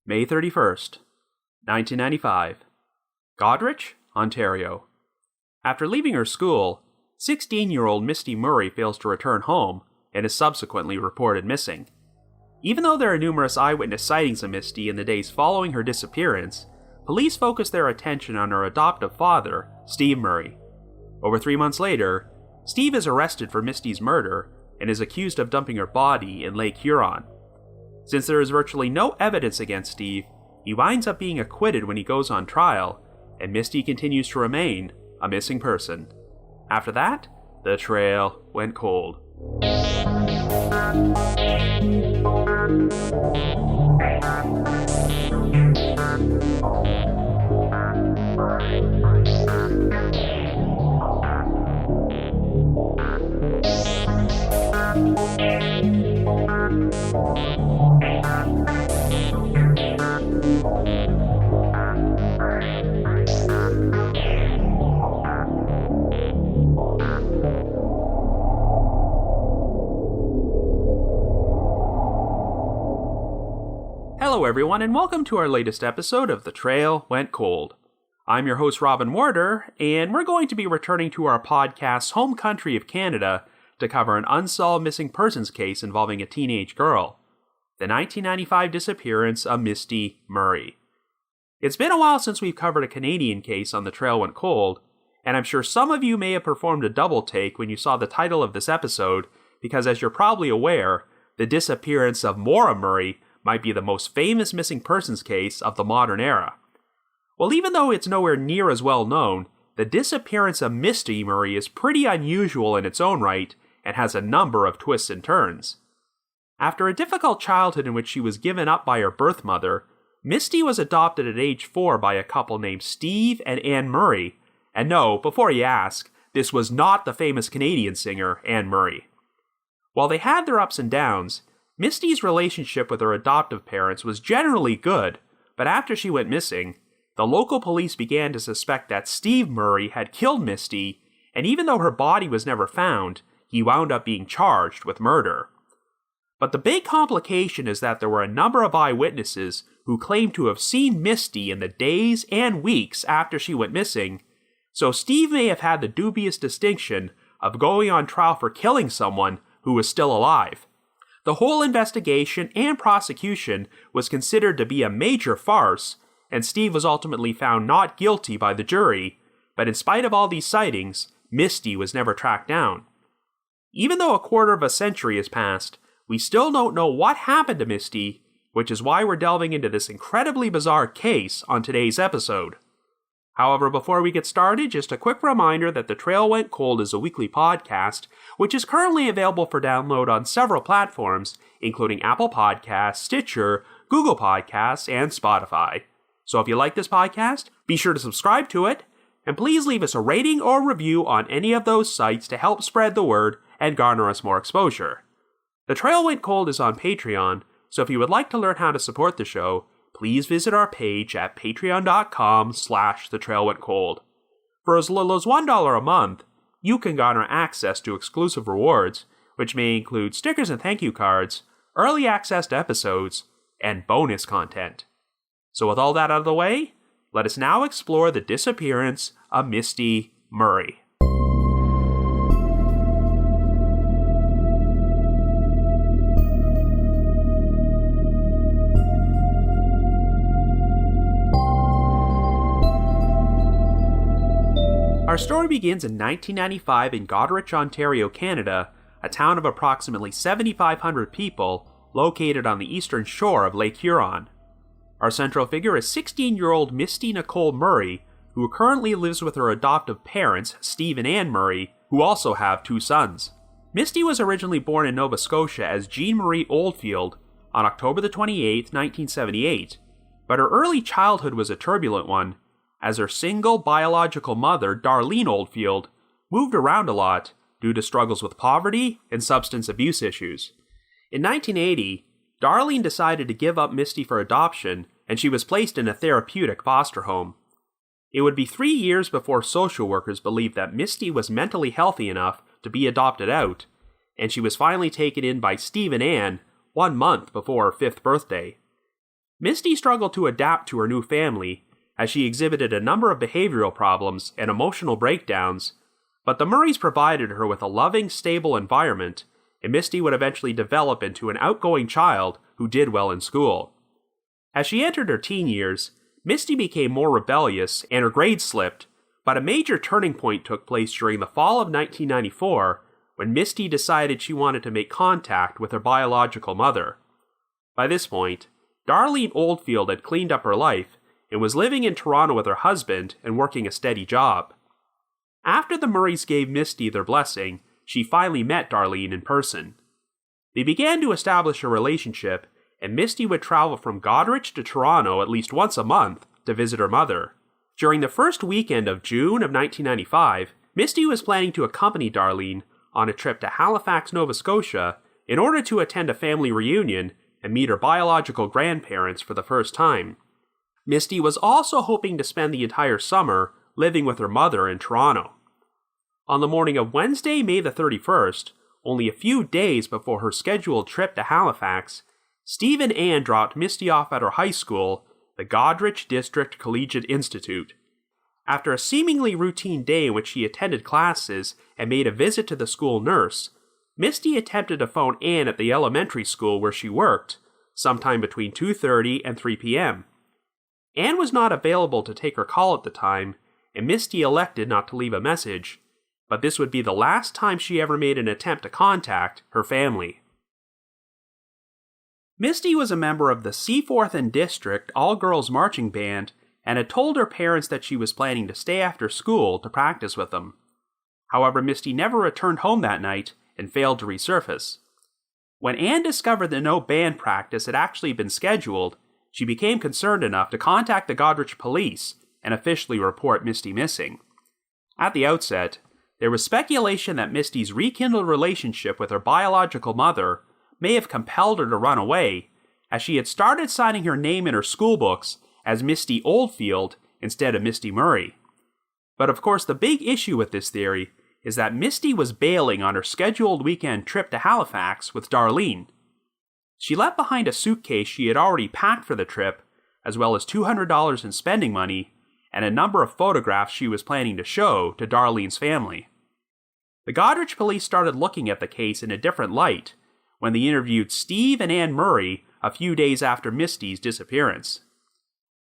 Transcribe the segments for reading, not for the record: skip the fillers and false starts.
May 31st, 1995. Goderich, Ontario. After leaving her school, 16-year-old Mistie Murray fails to return home and is subsequently reported missing. Even though there are numerous eyewitness sightings of Mistie in the days following her disappearance, police focus their attention on her adoptive father, Steve Murray. Over 3 months later, Steve is arrested for Mistie's murder and is accused of dumping her body in Lake Huron. Since there is virtually no evidence against Steve, he winds up being acquitted when he goes on trial, and Mistie continues to remain a missing person. After that, the trail went cold. Hello everyone, and welcome to our latest episode of The Trail Went Cold. I'm your host Robin Warder, and we're going to be returning to our podcast's home country of Canada to cover an unsolved missing persons case involving a teenage girl, the 1995 disappearance of Mistie Murray. It's been a while since we've covered a Canadian case on The Trail Went Cold, and I'm sure some of you may have performed a double take when you saw the title of this episode, because as you're probably aware, the disappearance of Maura Murray might be the most famous missing persons case of the modern era. Well, even though it's nowhere near as well known, the disappearance of Mistie Murray is pretty unusual in its own right and has a number of twists and turns. After a difficult childhood in which she was given up by her birth mother, Mistie was adopted at age 4 by a couple named Steve and Anne Murray. And no, before you ask, this was not the famous Canadian singer Anne Murray. While they had their ups and downs, Mistie's relationship with her adoptive parents was generally good, but after she went missing, the local police began to suspect that Steve Murray had killed Mistie, and even though her body was never found, he wound up being charged with murder. But the big complication is that there were a number of eyewitnesses who claimed to have seen Mistie in the days and weeks after she went missing, so Steve may have had the dubious distinction of going on trial for killing someone who was still alive. The whole investigation and prosecution was considered to be a major farce, and Steve was ultimately found not guilty by the jury, but in spite of all these sightings, Mistie was never tracked down. Even though a quarter of a century has passed, we still don't know what happened to Mistie, which is why we're delving into this incredibly bizarre case on today's episode. However, before we get started, just a quick reminder that The Trail Went Cold is a weekly podcast, which is currently available for download on several platforms, including Apple Podcasts, Stitcher, Google Podcasts, and Spotify. So if you like this podcast, be sure to subscribe to it, and please leave us a rating or review on any of those sites to help spread the word and garner us more exposure. The Trail Went Cold is on Patreon, so if you would like to learn how to support the show, please visit our page at patreon.com/thetrailwentcold. For as little as $1 a month, you can garner access to exclusive rewards, which may include stickers and thank you cards, early access to episodes, and bonus content. So with all that out of the way, let us now explore the disappearance of Mistie Murray. Our story begins in 1995 in Goderich, Ontario, Canada, a town of approximately 7,500 people located on the eastern shore of Lake Huron. Our central figure is 16-year-old Mistie Nicole Murray, who currently lives with her adoptive parents, Steve and Anne Murray, who also have 2 sons. Mistie was originally born in Nova Scotia as Jean Marie Oldfield on October 28, 1978, but her early childhood was a turbulent one, as her single biological mother, Darlene Oldfield, moved around a lot due to struggles with poverty and substance abuse issues. In 1980, Darlene decided to give up Mistie for adoption, and she was placed in a therapeutic foster home. It would be 3 years before social workers believed that Mistie was mentally healthy enough to be adopted out, and she was finally taken in by Steve and Anne 1 month before her 5th birthday. Mistie struggled to adapt to her new family, as she exhibited a number of behavioral problems and emotional breakdowns, but the Murrays provided her with a loving, stable environment, and Mistie would eventually develop into an outgoing child who did well in school. As she entered her teen years, Mistie became more rebellious and her grades slipped, but a major turning point took place during the fall of 1994 when Mistie decided she wanted to make contact with her biological mother. By this point, Darlene Oldfield had cleaned up her life and was living in Toronto with her husband and working a steady job. After the Murrays gave Mistie their blessing, she finally met Darlene in person. They began to establish a relationship, and Mistie would travel from Goderich to Toronto at least once a month to visit her mother. During the first weekend of June of 1995, Mistie was planning to accompany Darlene on a trip to Halifax, Nova Scotia, in order to attend a family reunion and meet her biological grandparents for the first time. Mistie was also hoping to spend the entire summer living with her mother in Toronto. On the morning of Wednesday, May the 31st, only a few days before her scheduled trip to Halifax, Steve and Anne dropped Mistie off at her high school, the Goderich District Collegiate Institute. After a seemingly routine day in which she attended classes and made a visit to the school nurse, Mistie attempted to phone Anne at the elementary school where she worked, sometime between 2:30 and 3 p.m. Anne was not available to take her call at the time, and Mistie elected not to leave a message, but this would be the last time she ever made an attempt to contact her family. Mistie was a member of the Seaforth and District All-Girls Marching Band and had told her parents that she was planning to stay after school to practice with them. However, Mistie never returned home that night and failed to resurface. When Anne discovered that no band practice had actually been scheduled, she became concerned enough to contact the Goderich police and officially report Mistie missing. At the outset, there was speculation that Mistie's rekindled relationship with her biological mother may have compelled her to run away, as she had started signing her name in her school books as Mistie Oldfield instead of Mistie Murray. But of course, the big issue with this theory is that Mistie was bailing on her scheduled weekend trip to Halifax with Darlene. She left behind a suitcase she had already packed for the trip, as well as $200 in spending money, and a number of photographs she was planning to show to Darlene's family. The Goderich police started looking at the case in a different light when they interviewed Steve and Anne Murray a few days after Mistie's disappearance.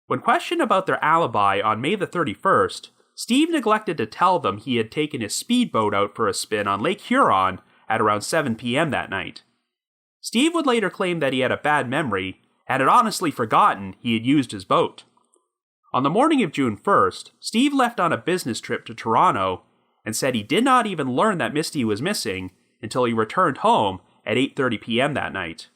When questioned about their alibi on May the 31st, Steve neglected to tell them he had taken his speedboat out for a spin on Lake Huron at around 7 p.m. that night. Steve would later claim that he had a bad memory and had honestly forgotten he had used his boat. On the morning of June 1st, Steve left on a business trip to Toronto and said he did not even learn that Mistie was missing until he returned home at 8:30 p.m. that night.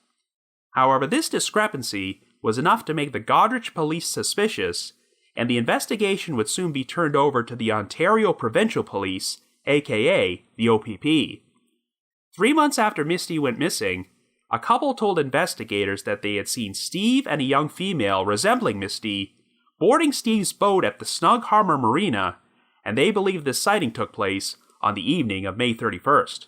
However, this discrepancy was enough to make the Goderich police suspicious, and the investigation would soon be turned over to the Ontario Provincial Police, aka the OPP. 3 months after Mistie went missing, a couple told investigators that they had seen Steve and a young female resembling Mistie boarding Steve's boat at the Snug Harbor Marina, and they believe this sighting took place on the evening of May 31st.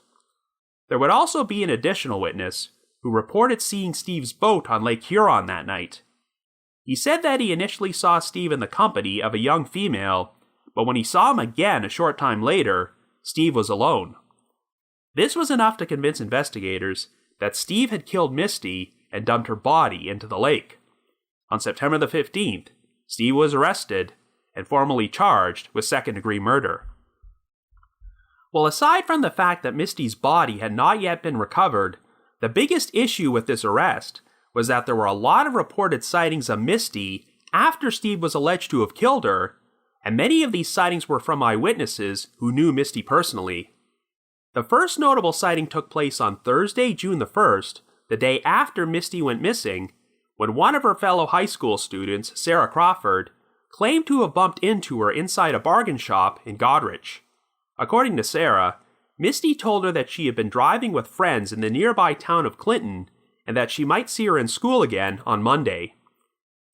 There would also be an additional witness who reported seeing Steve's boat on Lake Huron that night. He said that he initially saw Steve in the company of a young female, but when he saw him again a short time later, Steve was alone. This was enough to convince investigators that Steve had killed Mistie and dumped her body into the lake. On September the 15th, Steve was arrested and formally charged with second-degree murder. Well, aside from the fact that Mistie's body had not yet been recovered, the biggest issue with this arrest was that there were a lot of reported sightings of Mistie after Steve was alleged to have killed her, and many of these sightings were from eyewitnesses who knew Mistie personally. The first notable sighting took place on Thursday, June the 1st, the day after Mistie went missing, when one of her fellow high school students, Sarah Crawford, claimed to have bumped into her inside a bargain shop in Goderich. According to Sarah, Mistie told her that she had been driving with friends in the nearby town of Clinton and that she might see her in school again on Monday.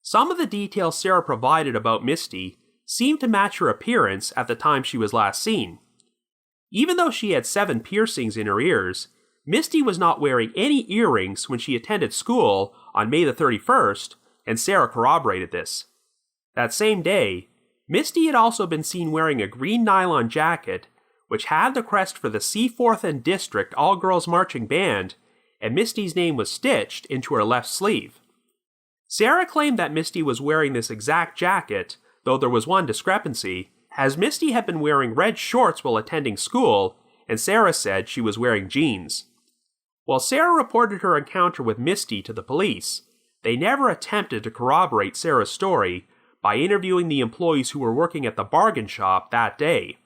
Some of the details Sarah provided about Mistie seemed to match her appearance at the time she was last seen. Even though she had 7 piercings in her ears, Mistie was not wearing any earrings when she attended school on May the 31st, and Sarah corroborated this. That same day, Misty had also been seen wearing a green nylon jacket, which had the crest for the Seaforth and District All-Girls Marching Band, and Misty's name was stitched into her left sleeve. Sarah claimed that Misty was wearing this exact jacket, though there was one discrepancy, as Misty had been wearing red shorts while attending school, and Sarah said she was wearing jeans. While Sarah reported her encounter with Misty to the police, they never attempted to corroborate Sarah's story by interviewing the employees who were working at the bargain shop that day.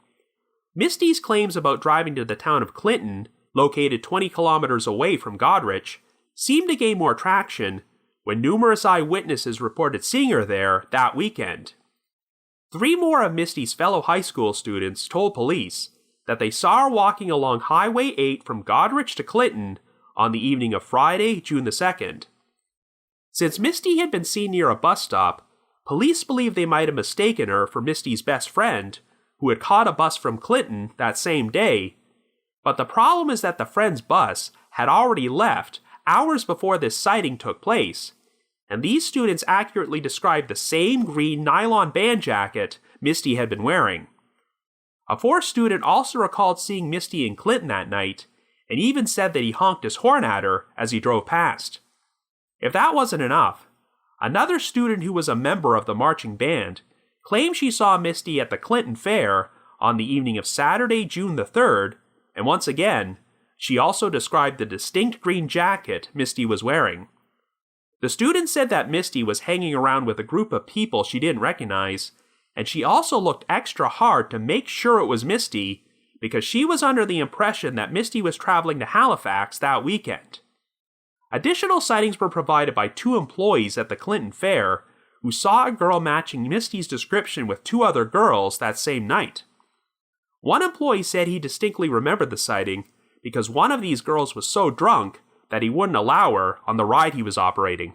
Misty's claims about driving to the town of Clinton, located 20 kilometers away from Goderich, seemed to gain more traction when numerous eyewitnesses reported seeing her there that weekend. 3 more of Misty's fellow high school students told police that they saw her walking along Highway 8 from Goderich to Clinton on the evening of Friday, June the 2nd. Since Misty had been seen near a bus stop, police believe they might have mistaken her for Misty's best friend, who had caught a bus from Clinton that same day, but the problem is that the friend's bus had already left hours before this sighting took place, and these students accurately described the same green nylon band jacket Misty had been wearing. A 4th student also recalled seeing Misty in Clinton that night, and even said that he honked his horn at her as he drove past. If that wasn't enough, another student who was a member of the marching band claimed she saw Misty at the Clinton Fair on the evening of Saturday, June the 3rd, and once again, she also described the distinct green jacket Misty was wearing. The student said that Misty was hanging around with a group of people she didn't recognize, and she also looked extra hard to make sure it was Misty because she was under the impression that Misty was traveling to Halifax that weekend. Additional sightings were provided by 2 employees at the Clinton Fair who saw a girl matching Misty's description with 2 other girls that same night. One employee said he distinctly remembered the sighting because one of these girls was so drunk that he wouldn't allow her on the ride he was operating.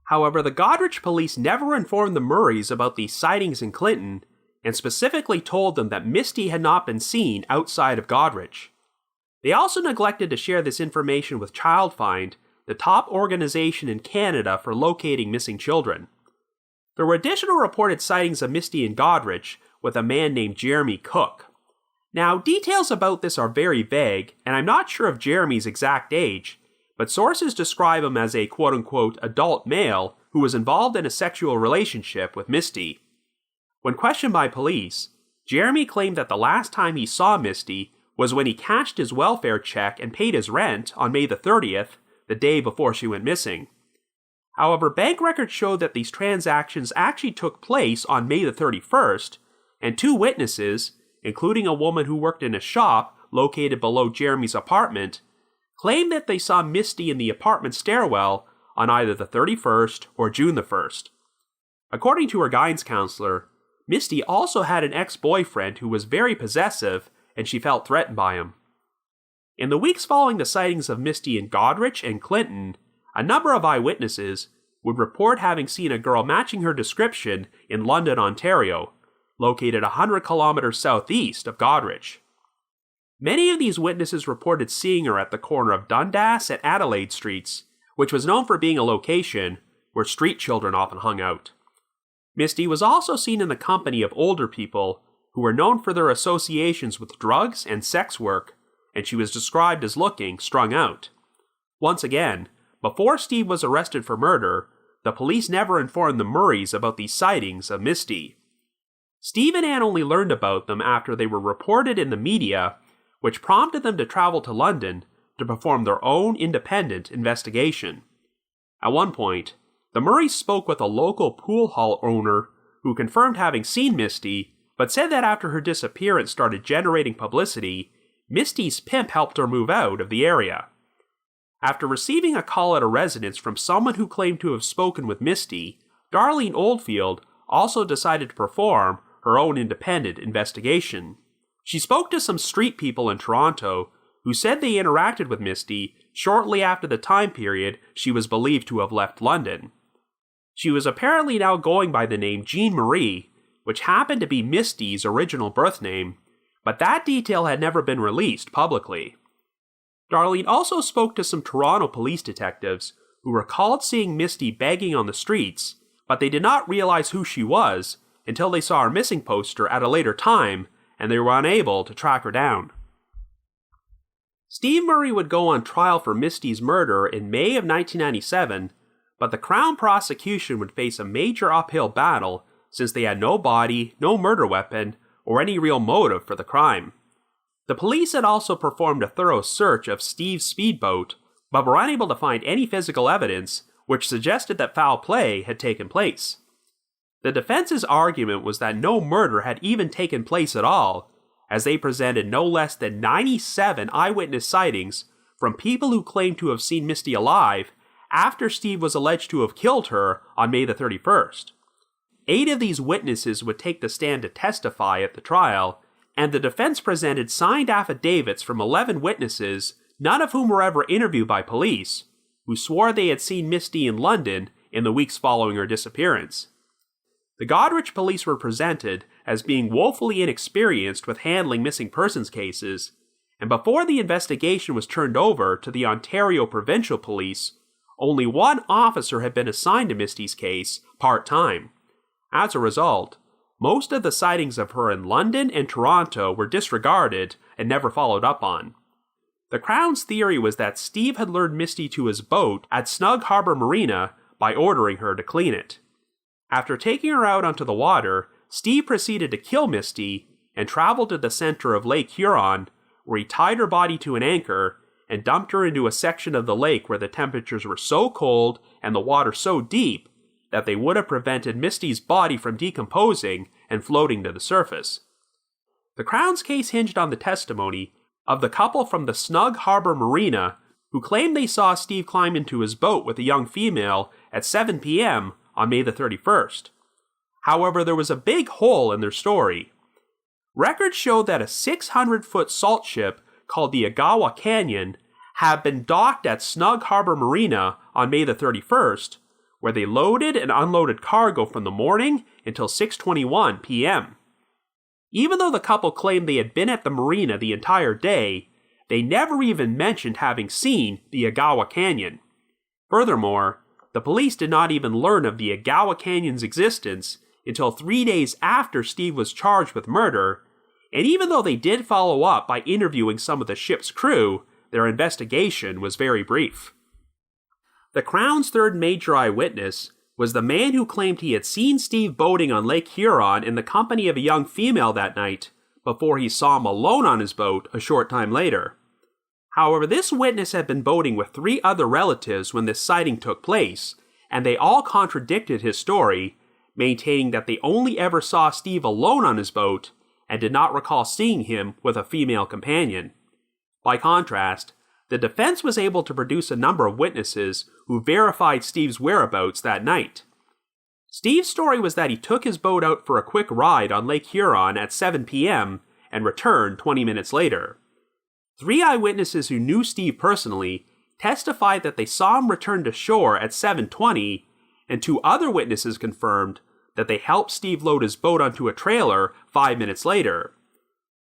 However, the Goderich police never informed the Murrays about these sightings in Clinton, and specifically told them that Misty had not been seen outside of Goderich. They also neglected to share this information with Child Find, the top organization in Canada for locating missing children. There were additional reported sightings of Misty in Goderich with a man named Jeremy Cook. Now, details about this are very vague, and I'm not sure of Jeremy's exact age, but sources describe him as a quote-unquote adult male who was involved in a sexual relationship with Misty. When questioned by police, Jeremy claimed that the last time he saw Misty was when he cashed his welfare check and paid his rent on May the 30th, the day before she went missing. However, bank records showed that these transactions actually took place on May the 31st, and 2 witnesses, including a woman who worked in a shop located below Jeremy's apartment, claimed that they saw Misty in the apartment stairwell on either the 31st or June the 1st. According to her guidance counselor, Misty also had an ex-boyfriend who was very possessive and she felt threatened by him. In the weeks following the sightings of Misty in Goderich and Clinton, a number of eyewitnesses would report having seen a girl matching her description in London, Ontario, located 100 kilometers southeast of Goderich. Many of these witnesses reported seeing her at the corner of Dundas and Adelaide Streets, which was known for being a location where street children often hung out. Misty was also seen in the company of older people who were known for their associations with drugs and sex work, and she was described as looking strung out. Once again, before Steve was arrested for murder, the police never informed the Murrays about these sightings of Misty. Steve and Anne only learned about them after they were reported in the media, which prompted them to travel to London to perform their own independent investigation. At one point, the Murrays spoke with a local pool hall owner who confirmed having seen Misty, but said that after her disappearance started generating publicity, Misty's pimp helped her move out of the area. After receiving a call at a residence from someone who claimed to have spoken with Misty, Darlene Oldfield also decided to perform her own independent investigation. She spoke to some street people in Toronto who said they interacted with Misty shortly after the time period she was believed to have left London. She was apparently now going by the name Jean Marie, which happened to be Misty's original birth name, but that detail had never been released publicly. Darlene also spoke to some Toronto police detectives who recalled seeing Mistie begging on the streets, but they did not realize who she was until they saw her missing poster at a later time, and they were unable to track her down. Steve Murray would go on trial for Mistie's murder in May of 1997, but the Crown prosecution would face a major uphill battle since they had no body, no murder weapon, or any real motive for the crime. The police had also performed a thorough search of Steve's speedboat, but were unable to find any physical evidence which suggested that foul play had taken place. The defense's argument was that no murder had even taken place at all, as they presented no less than 97 eyewitness sightings from people who claimed to have seen Mistie alive after Steve was alleged to have killed her on May the 31st. 8 of these witnesses would take the stand to testify at the trial, and the defense presented signed affidavits from 11 witnesses, none of whom were ever interviewed by police, who swore they had seen Mistie in London in the weeks following her disappearance. The Goderich police were presented as being woefully inexperienced with handling missing persons cases, and before the investigation was turned over to the Ontario Provincial Police, only one officer had been assigned to Mistie's case part-time. As a result, most of the sightings of her in London and Toronto were disregarded and never followed up on. The Crown's theory was that Steve had lured Mistie to his boat at Snug Harbor Marina by ordering her to clean it. After taking her out onto the water, Steve proceeded to kill Mistie and traveled to the center of Lake Huron, where he tied her body to an anchor and dumped her into a section of the lake where the temperatures were so cold and the water so deep that they would have prevented Mistie's body from decomposing and floating to the surface. The Crown's case hinged on the testimony of the couple from the Snug Harbor Marina who claimed they saw Steve climb into his boat with a young female at 7 p.m. on May the 31st. However, there was a big hole in their story. Records showed that a 600-foot salt ship called the Agawa Canyon had been docked at Snug Harbor Marina on May the 31st, where they loaded and unloaded cargo from the morning until 6:21 p.m. Even though the couple claimed they had been at the marina the entire day, they never even mentioned having seen the Agawa Canyon. Furthermore, the police did not even learn of the Agawa Canyon's existence until 3 days after Steve was charged with murder, and even though they did follow up by interviewing some of the ship's crew, their investigation was very brief. The Crown's third major eyewitness was the man who claimed he had seen Steve boating on Lake Huron in the company of a young female that night, before he saw him alone on his boat a short time later. However, this witness had been boating with 3 other relatives when this sighting took place, and they all contradicted his story, maintaining that they only ever saw Steve alone on his boat and did not recall seeing him with a female companion. By contrast, the defense was able to produce a number of witnesses who verified Steve's whereabouts that night. Steve's story was that he took his boat out for a quick ride on Lake Huron at 7 p.m. and returned 20 minutes later. 3 eyewitnesses who knew Steve personally testified that they saw him return to shore at 7:20, and 2 other witnesses confirmed that they helped Steve load his boat onto a trailer 5 minutes later.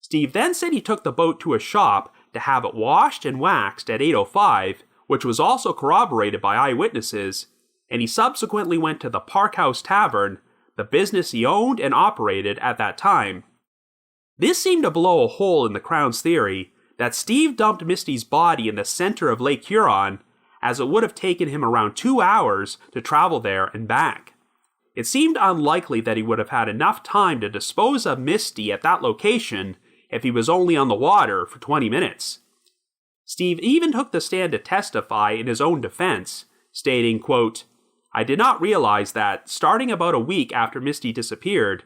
Steve then said he took the boat to a shop to have it washed and waxed at 8:05, which was also corroborated by eyewitnesses, and he subsequently went to the Park House Tavern, the business he owned and operated at that time. This seemed to blow a hole in the Crown's theory that Steve dumped Mistie's body in the center of Lake Huron, as it would have taken him around 2 hours to travel there and back. It seemed unlikely that he would have had enough time to dispose of Mistie at that location if he was only on the water for 20 minutes. Steve even took the stand to testify in his own defense, stating, quote, "I did not realize that, starting about a week after Mistie disappeared,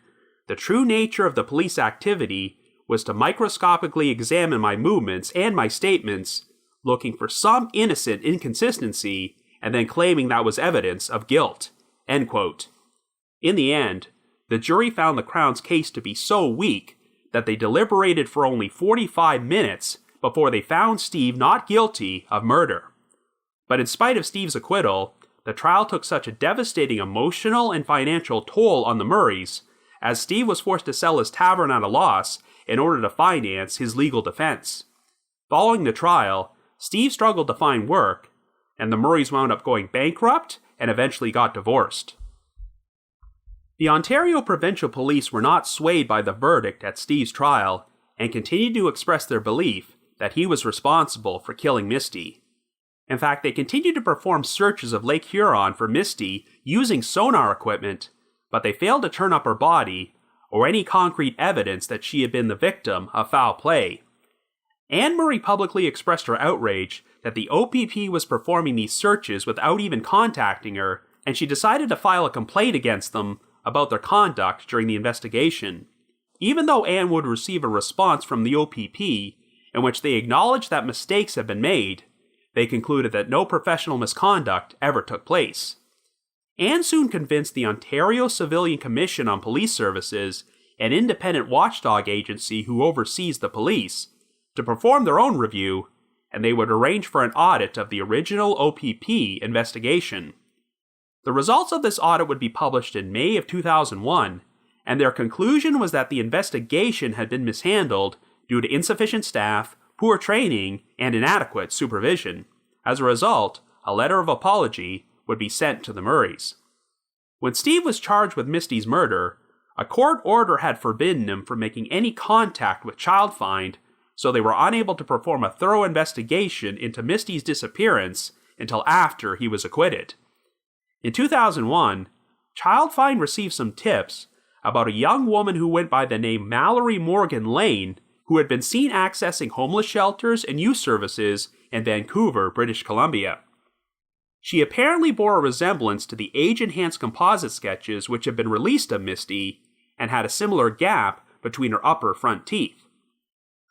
the true nature of the police activity was to microscopically examine my movements and my statements, looking for some innocent inconsistency, and then claiming that was evidence of guilt." End quote. In the end, the jury found the Crown's case to be so weak that they deliberated for only 45 minutes before they found Steve not guilty of murder. But in spite of Steve's acquittal, the trial took such a devastating emotional and financial toll on the Murrays, as Steve was forced to sell his tavern at a loss in order to finance his legal defense. Following the trial, Steve struggled to find work, and the Murrays wound up going bankrupt and eventually got divorced. The Ontario Provincial Police were not swayed by the verdict at Steve's trial and continued to express their belief that he was responsible for killing Mistie. In fact, they continued to perform searches of Lake Huron for Mistie using sonar equipment, but they failed to turn up her body or any concrete evidence that she had been the victim of foul play. Anne Murray publicly expressed her outrage that the OPP was performing these searches without even contacting her, and she decided to file a complaint against them about their conduct during the investigation. Even though Anne would receive a response from the OPP in which they acknowledged that mistakes had been made, they concluded that no professional misconduct ever took place. Anne soon convinced the Ontario Civilian Commission on Police Services, an independent watchdog agency who oversees the police, to perform their own review, and they would arrange for an audit of the original OPP investigation. The results of this audit would be published in May of 2001, and their conclusion was that the investigation had been mishandled due to insufficient staff, poor training, and inadequate supervision. As a result, a letter of apology would be sent to the Murrays. When Steve was charged with Mistie's murder, a court order had forbidden him from making any contact with Child Find, so they were unable to perform a thorough investigation into Mistie's disappearance until after he was acquitted. In 2001, Child Find received some tips about a young woman who went by the name Mallory Morgan Lane, who had been seen accessing homeless shelters and youth services in Vancouver, British Columbia. She apparently bore a resemblance to the age-enhanced composite sketches which had been released of Mistie, and had a similar gap between her upper front teeth.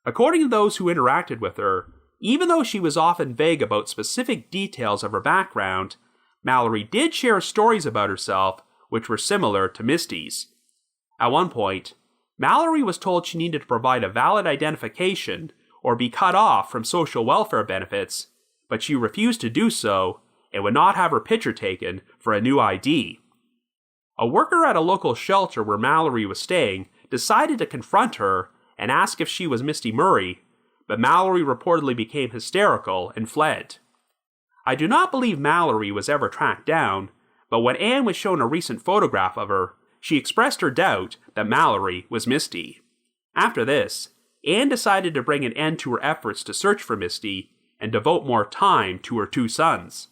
According to those who interacted with her, even though she was often vague about specific details of her background, Mallory did share stories about herself which were similar to Mistie's. At one point, Mallory was told she needed to provide a valid identification or be cut off from social welfare benefits, but she refused to do so and would not have her picture taken for a new ID. A worker at a local shelter where Mallory was staying decided to confront her and ask if she was Mistie Murray, but Mallory reportedly became hysterical and fled. I do not believe Mallory was ever tracked down, but when Anne was shown a recent photograph of her, she expressed her doubt that Mallory was Mistie. After this, Anne decided to bring an end to her efforts to search for Mistie and devote more time to her two sons.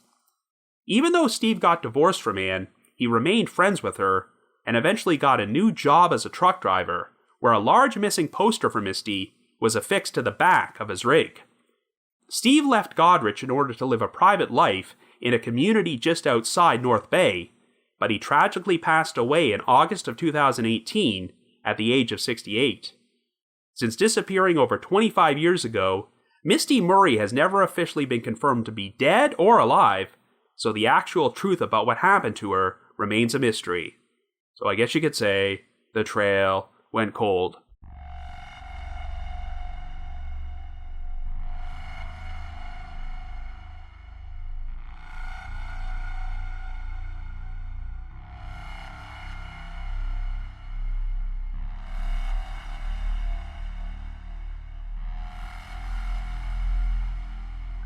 Even though Steve got divorced from Anne, he remained friends with her, and eventually got a new job as a truck driver, where a large missing poster for Mistie was affixed to the back of his rig. Steve left Goderich in order to live a private life in a community just outside North Bay, but he tragically passed away in August of 2018 at the age of 68. Since disappearing over 25 years ago, Mistie Murray has never officially been confirmed to be dead or alive, so the actual truth about what happened to her remains a mystery. So I guess you could say, the trail went cold.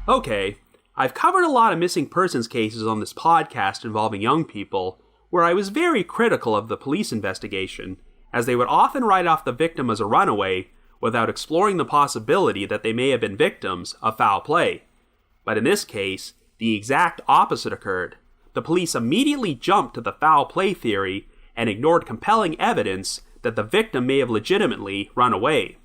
Okay, I've covered a lot of missing persons cases on this podcast involving young people, where I was very critical of the police investigation, as they would often write off the victim as a runaway without exploring the possibility that they may have been victims of foul play. But in this case, the exact opposite occurred. The police immediately jumped to the foul play theory and ignored compelling evidence that the victim may have legitimately run away.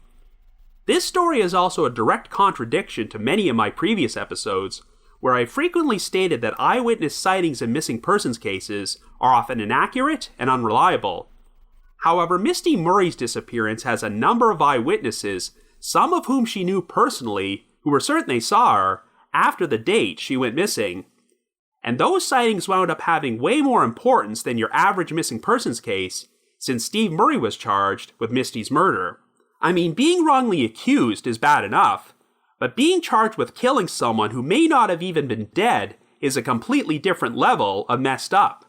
This story is also a direct contradiction to many of my previous episodes, where I frequently stated that eyewitness sightings in missing persons cases are often inaccurate and unreliable. However, Mistie Murray's disappearance has a number of eyewitnesses, some of whom she knew personally, who were certain they saw her after the date she went missing. And those sightings wound up having way more importance than your average missing persons case, since Steve Murray was charged with Mistie's murder. I mean, being wrongly accused is bad enough, but being charged with killing someone who may not have even been dead is a completely different level of messed up.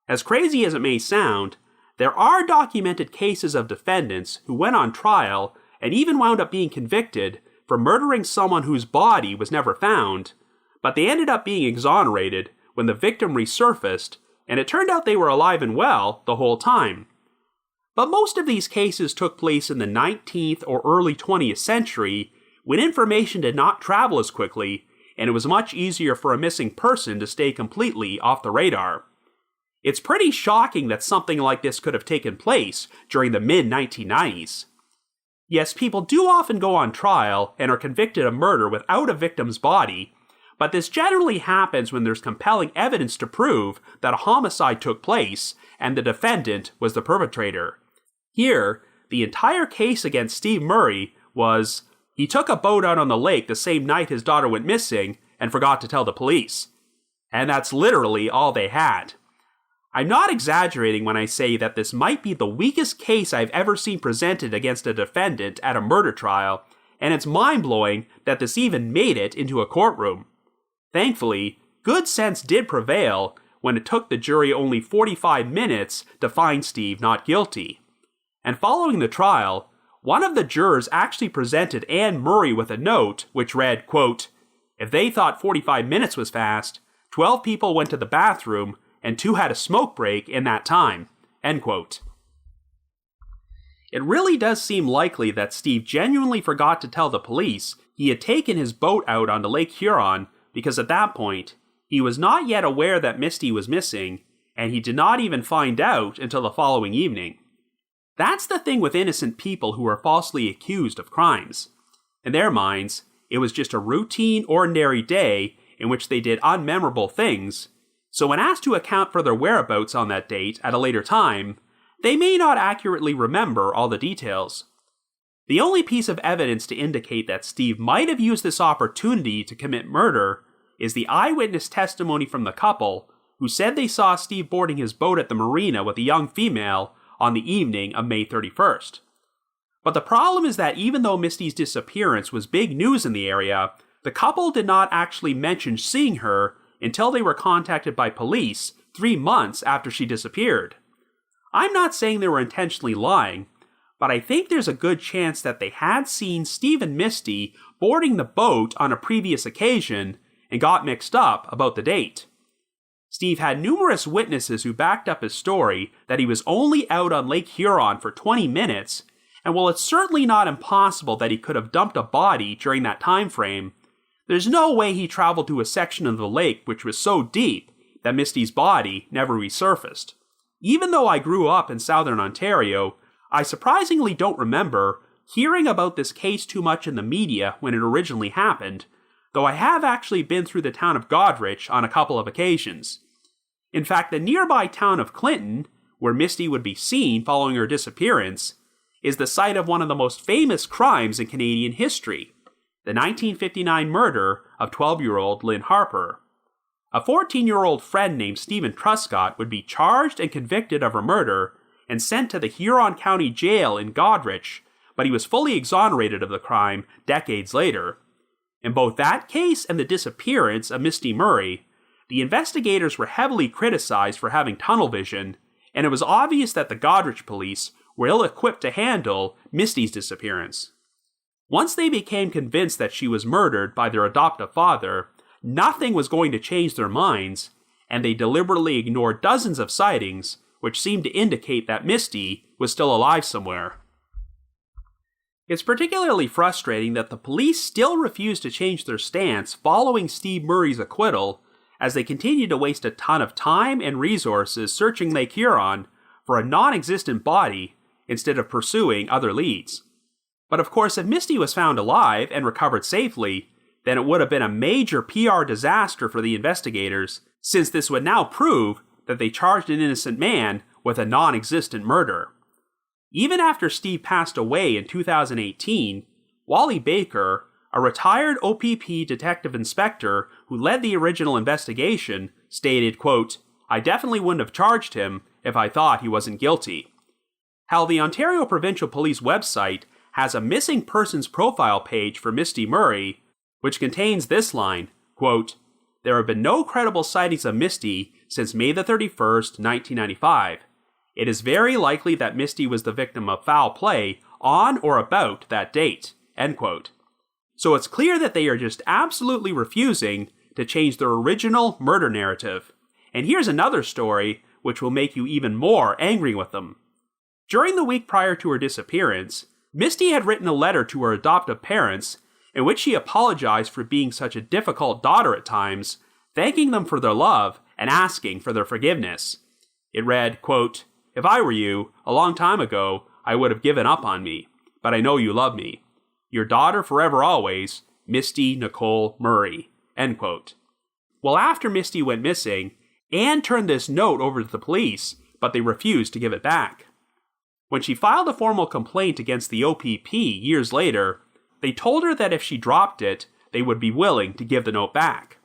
As crazy as it may sound, there are documented cases of defendants who went on trial and even wound up being convicted for murdering someone whose body was never found, but they ended up being exonerated when the victim resurfaced, and it turned out they were alive and well the whole time. But most of these cases took place in the 19th or early 20th century, when information did not travel as quickly, and it was much easier for a missing person to stay completely off the radar. It's pretty shocking that something like this could have taken place during the mid-1990s. Yes, people do often go on trial and are convicted of murder without a victim's body, but this generally happens when there's compelling evidence to prove that a homicide took place and the defendant was the perpetrator. Here, the entire case against Steve Murray was he took a boat out on the lake the same night his daughter went missing and forgot to tell the police. And that's literally all they had. I'm not exaggerating when I say that this might be the weakest case I've ever seen presented against a defendant at a murder trial, and it's mind-blowing that this even made it into a courtroom. Thankfully, good sense did prevail when it took the jury only 45 minutes to find Steve not guilty. And following the trial, one of the jurors actually presented Anne Murray with a note which read, quote, "If they thought 45 minutes was fast, 12 people went to the bathroom and 2 had a smoke break in that time," end quote. It really does seem likely that Steve genuinely forgot to tell the police he had taken his boat out onto Lake Huron because at that point, he was not yet aware that Mistie was missing, and he did not even find out until the following evening. That's the thing with innocent people who are falsely accused of crimes. In their minds, it was just a routine, ordinary day in which they did unmemorable things, so when asked to account for their whereabouts on that date at a later time, they may not accurately remember all the details. The only piece of evidence to indicate that Steve might have used this opportunity to commit murder is the eyewitness testimony from the couple, who said they saw Steve boarding his boat at the marina with a young female on the evening of May 31st. But the problem is that even though Mistie's disappearance was big news in the area, the couple did not actually mention seeing her until they were contacted by police 3 months after she disappeared. I'm not saying they were intentionally lying, but I think there's a good chance that they had seen Steve and Mistie boarding the boat on a previous occasion and got mixed up about the date. Steve had numerous witnesses who backed up his story that he was only out on Lake Huron for 20 minutes, and while it's certainly not impossible that he could have dumped a body during that time frame, there's no way he traveled to a section of the lake which was so deep that Mistie's body never resurfaced. Even though I grew up in southern Ontario, I surprisingly don't remember hearing about this case too much in the media when it originally happened, though I have actually been through the town of Goderich on a couple of occasions. In fact, the nearby town of Clinton, where Mistie would be seen following her disappearance, is the site of one of the most famous crimes in Canadian history, the 1959 murder of 12-year-old Lynn Harper. A 14-year-old friend named Stephen Truscott would be charged and convicted of her murder and sent to the Huron County Jail in Goderich, but he was fully exonerated of the crime decades later. In both that case and the disappearance of Mistie Murray, the investigators were heavily criticized for having tunnel vision, and it was obvious that the Goderich police were ill-equipped to handle Mistie's disappearance. Once they became convinced that she was murdered by their adoptive father, nothing was going to change their minds, and they deliberately ignored dozens of sightings which seemed to indicate that Mistie was still alive somewhere. It's particularly frustrating that the police still refused to change their stance following Steve Murray's acquittal, as they continued to waste a ton of time and resources searching Lake Huron for a non-existent body instead of pursuing other leads. But of course, if Mistie was found alive and recovered safely, then it would have been a major PR disaster for the investigators, since this would now prove that they charged an innocent man with a non-existent murder. Even after Steve passed away in 2018, Wally Baker, a retired OPP detective inspector who led the original investigation, stated, quote, "I definitely wouldn't have charged him if I thought he wasn't guilty." Hell, the Ontario Provincial Police website has a missing persons profile page for Mistie Murray, which contains this line, quote, "There have been no credible sightings of Mistie since May the 31st, 1995. It is very likely that Mistie was the victim of foul play on or about that date," end quote. So it's clear that they are just absolutely refusing to change their original murder narrative. And here's another story which will make you even more angry with them. During the week prior to her disappearance, Mistie had written a letter to her adoptive parents in which she apologized for being such a difficult daughter at times, thanking them for their love and asking for their forgiveness. It read, quote, "If I were you, a long time ago, I would have given up on me, but I know you love me. Your daughter forever always, Mistie Nicole Murray," end quote. Well, after Mistie went missing, Anne turned this note over to the police, but they refused to give it back. When she filed a formal complaint against the OPP years later, they told her that if she dropped it, they would be willing to give the note back.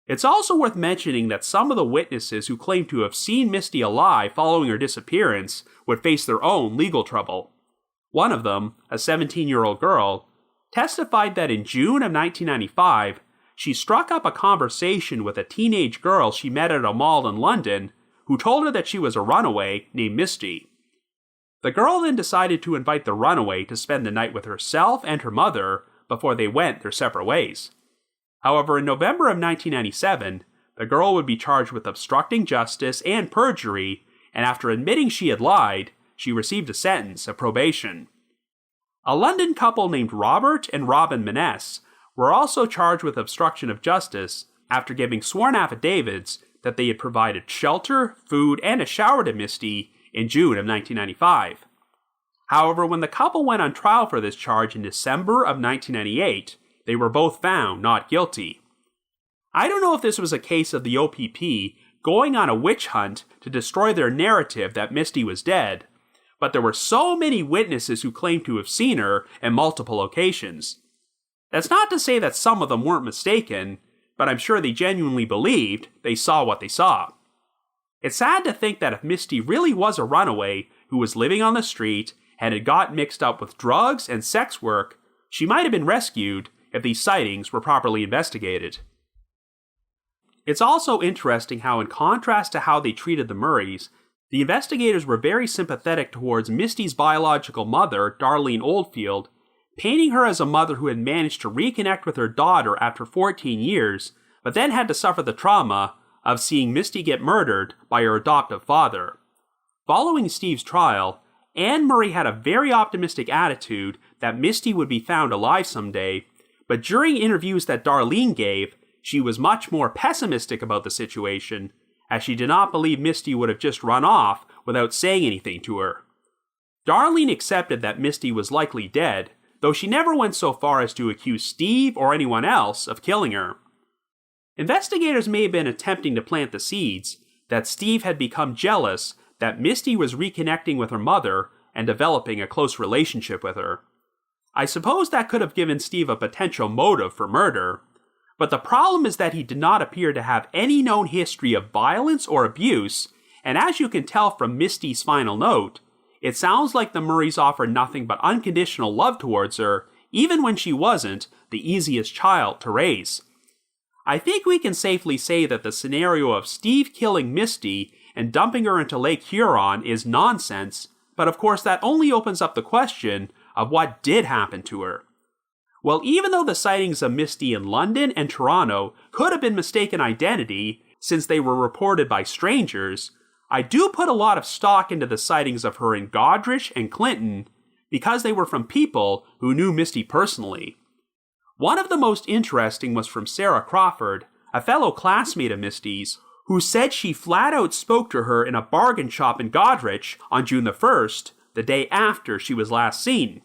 It's also worth mentioning that some of the witnesses who claimed to have seen Mistie alive following her disappearance would face their own legal trouble. One of them, a 17-year-old girl, testified that in June of 1995, she struck up a conversation with a teenage girl she met at a mall in London who told her that she was a runaway named Mistie. The girl then decided to invite the runaway to spend the night with herself and her mother before they went their separate ways. However, in November of 1997, the girl would be charged with obstructing justice and perjury, and after admitting she had lied, she received a sentence of probation. A London couple named Robert and Robin Maness were also charged with obstruction of justice after giving sworn affidavits that they had provided shelter, food, and a shower to Mistie in June of 1995. However, when the couple went on trial for this charge in December of 1998, they were both found not guilty. I don't know if this was a case of the OPP going on a witch hunt to destroy their narrative that Mistie was dead, but there were so many witnesses who claimed to have seen her in multiple locations. That's not to say that some of them weren't mistaken, but I'm sure they genuinely believed they saw what they saw. It's sad to think that if Mistie really was a runaway who was living on the street and had got mixed up with drugs and sex work, she might have been rescued if these sightings were properly investigated. It's also interesting how, in contrast to how they treated the Murrays, the investigators were very sympathetic towards Mistie's biological mother, Darlene Oldfield, painting her as a mother who had managed to reconnect with her daughter after 14 years, but then had to suffer the trauma of seeing Mistie get murdered by her adoptive father. Following Steve's trial, Anne Murray had a very optimistic attitude that Mistie would be found alive someday, but during interviews that Darlene gave, she was much more pessimistic about the situation, as she did not believe Mistie would have just run off without saying anything to her. Darlene accepted that Mistie was likely dead, though she never went so far as to accuse Steve or anyone else of killing her. Investigators may have been attempting to plant the seeds that Steve had become jealous that Mistie was reconnecting with her mother and developing a close relationship with her. I suppose that could have given Steve a potential motive for murder, but the problem is that he did not appear to have any known history of violence or abuse, and as you can tell from Mistie's final note, it sounds like the Murrays offered nothing but unconditional love towards her, even when she wasn't the easiest child to raise. I think we can safely say that the scenario of Steve killing Mistie and dumping her into Lake Huron is nonsense, but of course that only opens up the question of what did happen to her. Well, even though the sightings of Mistie in London and Toronto could have been mistaken identity, since they were reported by strangers, I do put a lot of stock into the sightings of her in Goderich and Clinton because they were from people who knew Mistie personally. One of the most interesting was from Sarah Crawford, a fellow classmate of Mistie's, who said she flat out spoke to her in a bargain shop in Goderich on June the 1st, the day after she was last seen.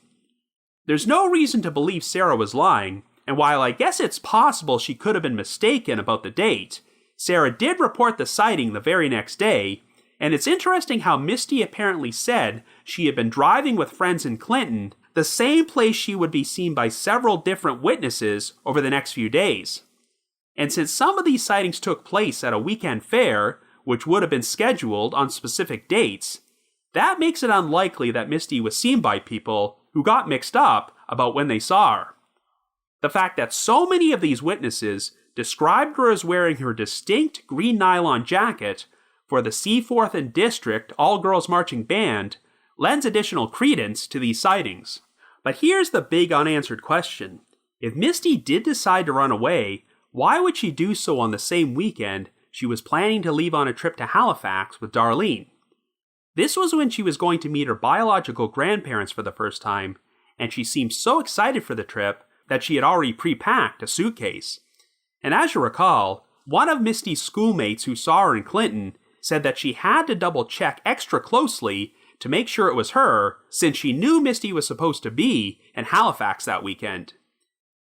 There's no reason to believe Sarah was lying, and while I guess it's possible she could have been mistaken about the date, Sarah did report the sighting the very next day, and it's interesting how Mistie apparently said she had been driving with friends in Clinton, the same place she would be seen by several different witnesses over the next few days. And since some of these sightings took place at a weekend fair, which would have been scheduled on specific dates, that makes it unlikely that Mistie was seen by people who got mixed up about when they saw her. The fact that so many of these witnesses described her as wearing her distinct green nylon jacket for the Seaforth and District All-Girls Marching Band lends additional credence to these sightings. But here's the big unanswered question. If Mistie did decide to run away, why would she do so on the same weekend she was planning to leave on a trip to Halifax with Darlene? This was when she was going to meet her biological grandparents for the first time, and she seemed so excited for the trip that she had already pre-packed a suitcase. And as you recall, one of Mistie's schoolmates who saw her in Clinton said that she had to double-check extra closely to make sure it was her, since she knew Mistie was supposed to be in Halifax that weekend.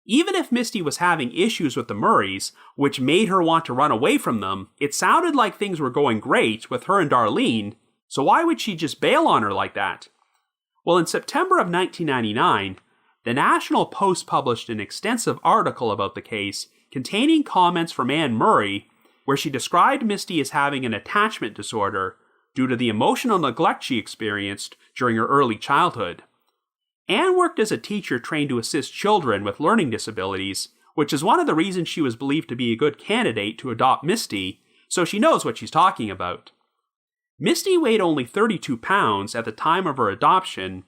Even if Mistie was having issues with the Murrays, which made her want to run away from them, it sounded like things were going great with her and Darlene, so why would she just bail on her like that? Well, in September of 1999, the National Post published an extensive article about the case containing comments from Anne Murray, where she described Mistie as having an attachment disorder due to the emotional neglect she experienced during her early childhood. Anne worked as a teacher trained to assist children with learning disabilities, which is one of the reasons she was believed to be a good candidate to adopt Mistie, so she knows what she's talking about. Mistie weighed only 32 pounds at the time of her adoption,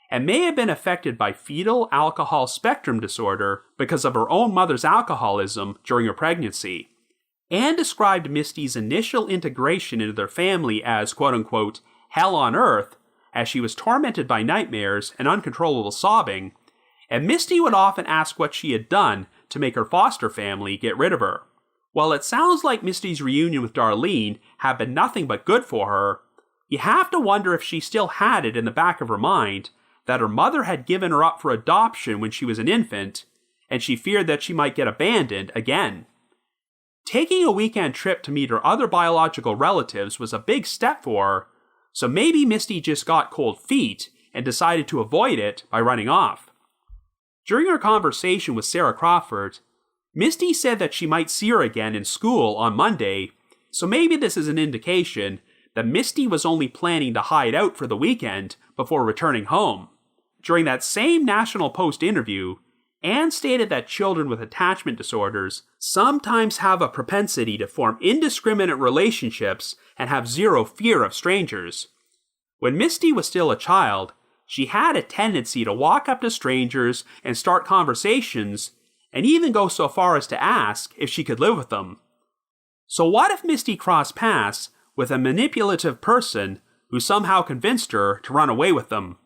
and may have been affected by fetal alcohol spectrum disorder because of her own mother's alcoholism during her pregnancy. Anne described Mistie's initial integration into their family as quote-unquote hell on earth, as she was tormented by nightmares and uncontrollable sobbing, and Mistie would often ask what she had done to make her foster family get rid of her. While it sounds like Mistie's reunion with Darlene had been nothing but good for her, you have to wonder if she still had it in the back of her mind that her mother had given her up for adoption when she was an infant, and she feared that she might get abandoned again. Taking a weekend trip to meet her other biological relatives was a big step for her, so maybe Mistie just got cold feet and decided to avoid it by running off. During her conversation with Sarah Crawford, Mistie said that she might see her again in school on Monday, so maybe this is an indication that Mistie was only planning to hide out for the weekend before returning home. During that same National Post interview, Anne stated that children with attachment disorders sometimes have a propensity to form indiscriminate relationships and have zero fear of strangers. When Mistie was still a child, she had a tendency to walk up to strangers and start conversations, and even go so far as to ask if she could live with them. So what if Mistie crossed paths with a manipulative person who somehow convinced her to run away with them?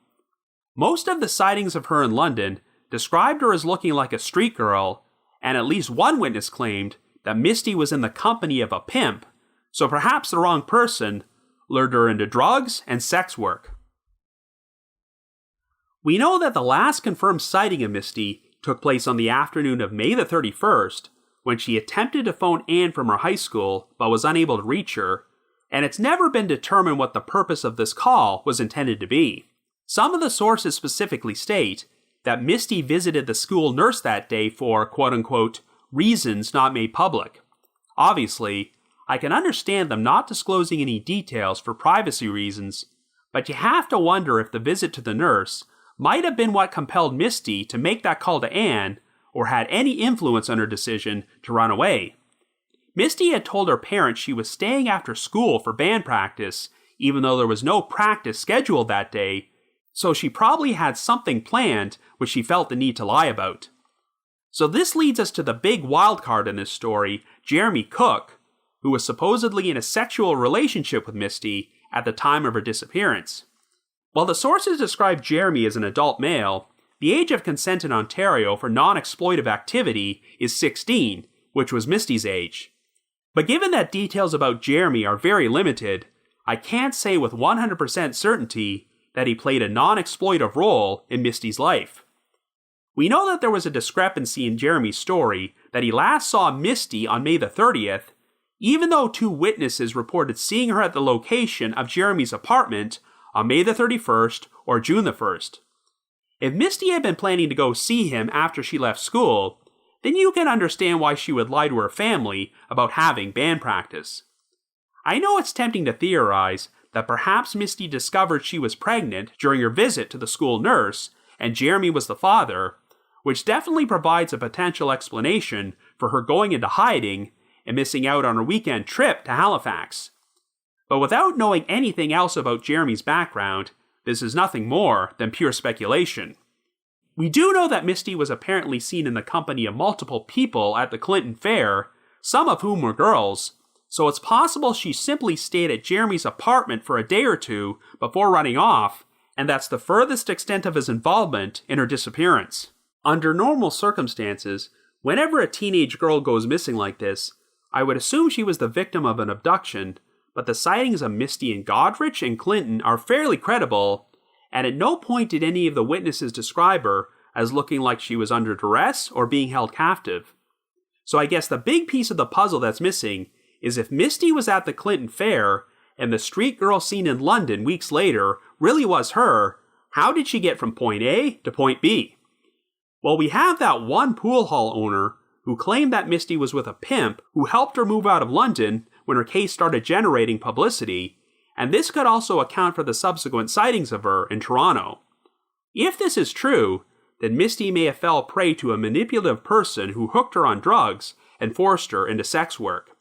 Most of the sightings of her in London described her as looking like a street girl, and at least one witness claimed that Mistie was in the company of a pimp, so perhaps the wrong person lured her into drugs and sex work. We know that the last confirmed sighting of Mistie took place on the afternoon of May the 31st, when she attempted to phone Anne from her high school but was unable to reach her, and it's never been determined what the purpose of this call was intended to be. Some of the sources specifically state that Mistie visited the school nurse that day for, quote-unquote, reasons not made public. Obviously, I can understand them not disclosing any details for privacy reasons, but you have to wonder if the visit to the nurse might have been what compelled Mistie to make that call to Anne, or had any influence on her decision to run away. Mistie had told her parents she was staying after school for band practice, even though there was no practice scheduled that day, so she probably had something planned which she felt the need to lie about. So this leads us to the big wild card in this story, Jeremy Cook, who was supposedly in a sexual relationship with Mistie at the time of her disappearance. While the sources describe Jeremy as an adult male, the age of consent in Ontario for non-exploitive activity is 16, which was Mistie's age. But given that details about Jeremy are very limited, I can't say with 100% certainty that he played a non-exploitive role in Mistie's life. We know that there was a discrepancy in Jeremy's story that he last saw Mistie on May the 30th, even though two witnesses reported seeing her at the location of Jeremy's apartment on May the 31st or June the 1st. If Mistie had been planning to go see him after she left school, then you can understand why she would lie to her family about having band practice. I know it's tempting to theorize that perhaps Mistie discovered she was pregnant during her visit to the school nurse, and Jeremy was the father, which definitely provides a potential explanation for her going into hiding and missing out on her weekend trip to Halifax. But without knowing anything else about Jeremy's background, this is nothing more than pure speculation. We do know that Mistie was apparently seen in the company of multiple people at the Clinton Fair, some of whom were girls, so it's possible she simply stayed at Jeremy's apartment for a day or two before running off, and that's the furthest extent of his involvement in her disappearance. Under normal circumstances, whenever a teenage girl goes missing like this, I would assume she was the victim of an abduction, but the sightings of Mistie in Goderich and Clinton are fairly credible, and at no point did any of the witnesses describe her as looking like she was under duress or being held captive. So I guess the big piece of the puzzle that's missing is if Mistie was at the Clinton Fair and the street girl seen in London weeks later really was her, how did she get from point A to point B? Well, we have that one pool hall owner who claimed that Mistie was with a pimp who helped her move out of London when her case started generating publicity, and this could also account for the subsequent sightings of her in Toronto. If this is true, then Mistie may have fell prey to a manipulative person who hooked her on drugs and forced her into sex work.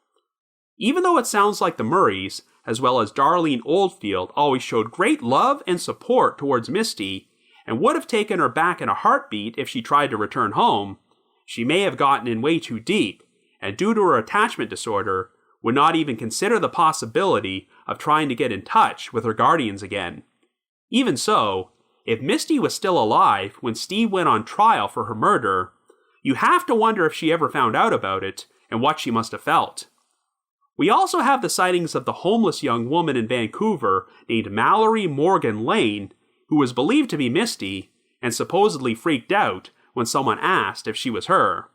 Even though it sounds like the Murrays, as well as Darlene Oldfield, always showed great love and support towards Mistie, and would have taken her back in a heartbeat if she tried to return home, she may have gotten in way too deep, and due to her attachment disorder, would not even consider the possibility of trying to get in touch with her guardians again. Even so, if Mistie was still alive when Steve went on trial for her murder, you have to wonder if she ever found out about it and what she must have felt. We also have the sightings of the homeless young woman in Vancouver named Mallory Morgan Lane, who was believed to be Mistie and supposedly freaked out when someone asked if she was her.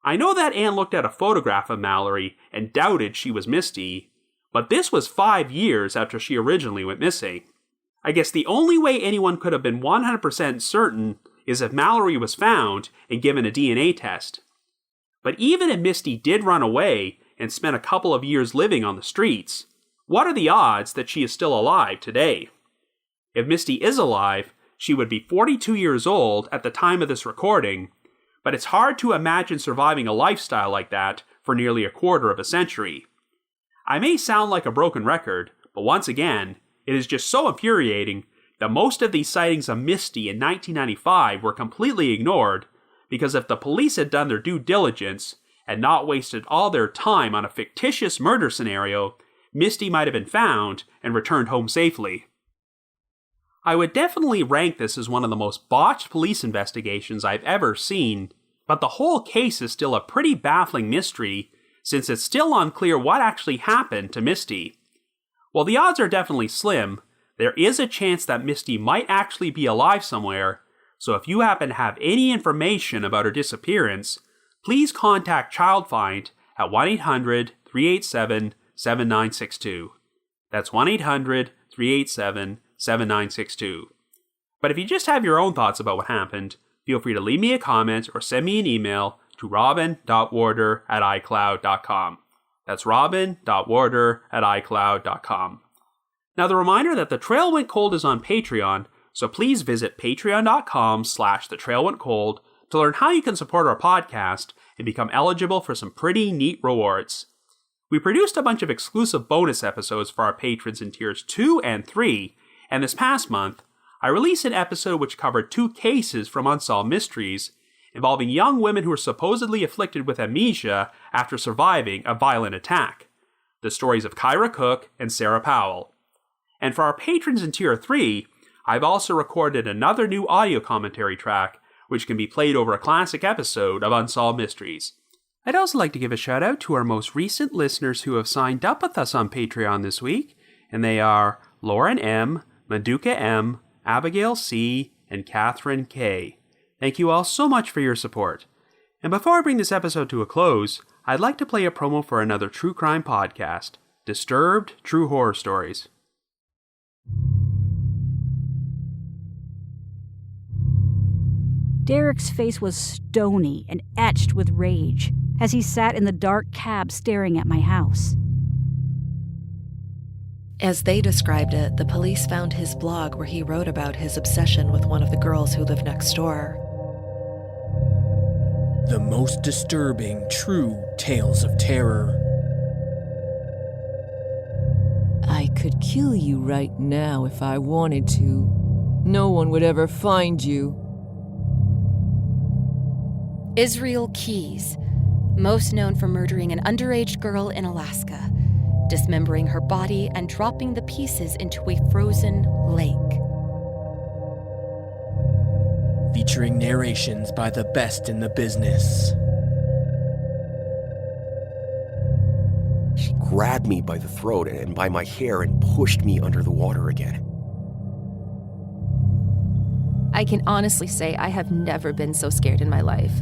I know that Anne looked at a photograph of Mallory and doubted she was Mistie, but this was 5 years after she originally went missing. I guess the only way anyone could have been 100% certain is if Mallory was found and given a DNA test. But even if Mistie did run away and spent a couple of years living on the streets, what are the odds that she is still alive today? If Mistie is alive, she would be 42 years old at the time of this recording, but it's hard to imagine surviving a lifestyle like that for nearly a quarter of a century. I may sound like a broken record, but once again, it is just so infuriating that most of these sightings of Mistie in 1995 were completely ignored, because if the police had done their due diligence and not wasted all their time on a fictitious murder scenario, Mistie might have been found and returned home safely. I would definitely rank this as one of the most botched police investigations I've ever seen, but the whole case is still a pretty baffling mystery, since it's still unclear what actually happened to Mistie. While the odds are definitely slim, there is a chance that Mistie might actually be alive somewhere, so if you happen to have any information about her disappearance, please contact Child Find at 1-800-387-7962. That's 1-800-387-7962. But if you just have your own thoughts about what happened, feel free to leave me a comment or send me an email to robin.warder@icloud.com. That's robin.warder@icloud.com. Now, the reminder that The Trail Went Cold is on Patreon, so please visit patreon.com/thetrailwentcold to learn how you can support our podcast and become eligible for some pretty neat rewards. We produced a bunch of exclusive bonus episodes for our patrons in tiers 2 and 3, and this past month, I released an episode which covered 2 cases from Unsolved Mysteries involving young women who were supposedly afflicted with amnesia after surviving a violent attack. The stories of Kyra Cook and Sarah Powell. And for our patrons in tier 3, I've also recorded another new audio commentary track which can be played over a classic episode of Unsolved Mysteries. I'd also like to give a shout out to our most recent listeners who have signed up with us on Patreon this week, and they are Lauren M., Maduka M., Abigail C., and Catherine K. Thank you all so much for your support. And before I bring this episode to a close, I'd like to play a promo for another true crime podcast, Disturbed True Horror Stories. Derek's face was stony and etched with rage as he sat in the dark cab staring at my house. As they described it, the police found his blog where he wrote about his obsession with one of the girls who lived next door. The most disturbing true tales of terror. I could kill you right now if I wanted to. No one would ever find you. Israel Keyes, most known for murdering an underage girl in Alaska, dismembering her body and dropping the pieces into a frozen lake. Featuring narrations by the best in the business. She grabbed me by the throat and by my hair and pushed me under the water again. I can honestly say I have never been so scared in my life.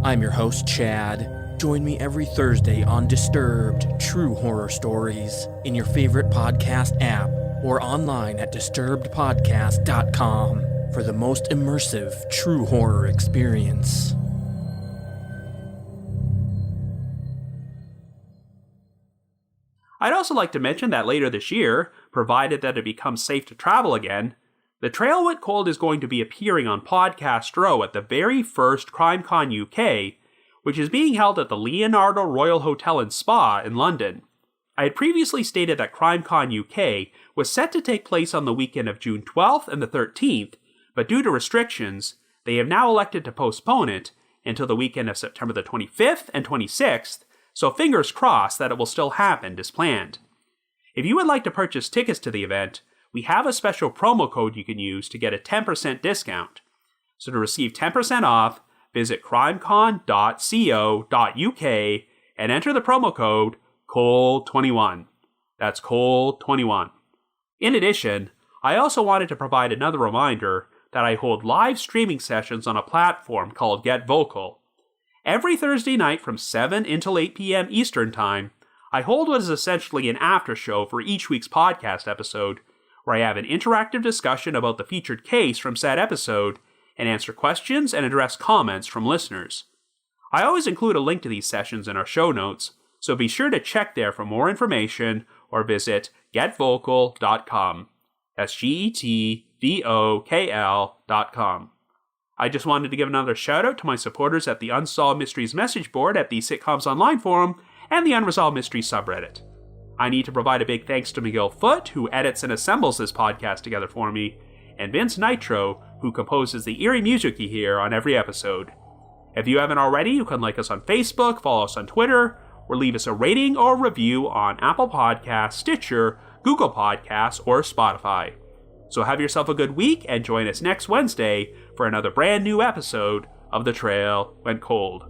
I'm your host, Chad. Join me every Thursday on Disturbed True Horror Stories in your favorite podcast app or online at disturbedpodcast.com for the most immersive true horror experience. I'd also like to mention that later this year, provided that it becomes safe to travel again, The Trail Went Cold is going to be appearing on Podcast Row at the very first CrimeCon UK, which is being held at the Leonardo Royal Hotel and Spa in London. I had previously stated that CrimeCon UK was set to take place on the weekend of June 12th and the 13th, but due to restrictions, they have now elected to postpone it until the weekend of September the 25th and 26th, so fingers crossed that it will still happen as planned. If you would like to purchase tickets to the event, we have a special promo code you can use to get a 10% discount. So to receive 10% off, visit crimecon.co.uk and enter the promo code COLD21. That's COLD21. In addition, I also wanted to provide another reminder that I hold live streaming sessions on a platform called Get Vocal. Every Thursday night from 7 until 8 p.m. Eastern Time, I hold what is essentially an after show for each week's podcast episode, where I have an interactive discussion about the featured case from said episode and answer questions and address comments from listeners. I always include a link to these sessions in our show notes, so be sure to check there for more information or visit getvocal.com. That's GETVOKL.com. I just wanted to give another shout out to my supporters at the Unsolved Mysteries message board at the Sitcoms Online forum and the Unresolved Mysteries subreddit. I need to provide a big thanks to Miguel Foote, who edits and assembles this podcast together for me, and Vince Nitro, who composes the eerie music you hear on every episode. If you haven't already, you can like us on Facebook, follow us on Twitter, or leave us a rating or review on Apple Podcasts, Stitcher, Google Podcasts, or Spotify. So have yourself a good week and join us next Wednesday for another brand new episode of The Trail Went Cold.